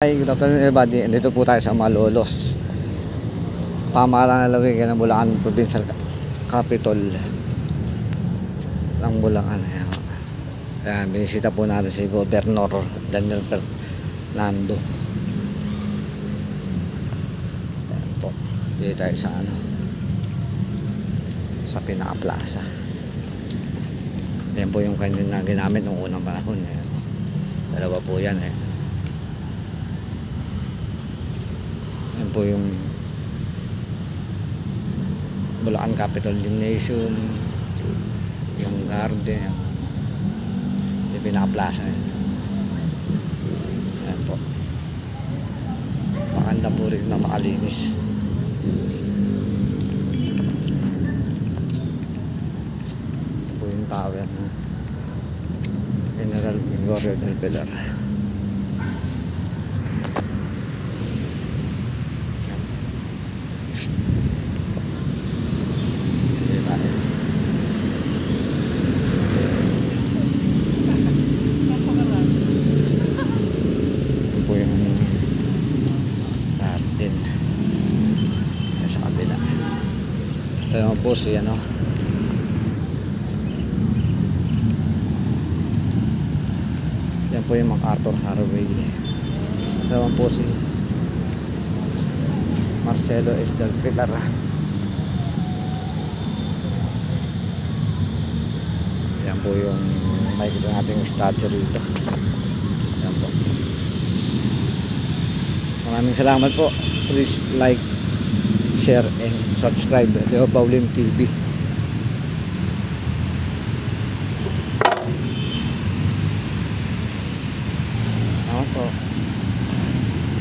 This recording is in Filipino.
Hi, good afternoon everybody. Dito po tayo sa Malolos, pamahalaan na lagay ng Bulacan Provincial Capital ng Bulacan. Ayan, binisita po natin si Governor Daniel Fernando. Ayan po, dito tayo sa sa pinaka-plaza. Ayan po yung kanyon na ginamit noong unang panahon. Ayan. Dalawa po yan eh. Yan po yung Bulacan Capital Gymnasium, yung garden, yung pinaka-plaza. Yan po. Maganda po rin na makalinis. Ito po yung tower na General Gregorio del Pilar. Sa kabila ito naman po si yan po yung MacArthur Highway. Ito naman po si Marcelo S. del Pilar. Yan po yung makikita natin yung statue rito. Yan po. Maraming salamat po. Please like, share and subscribe to Pauline TV.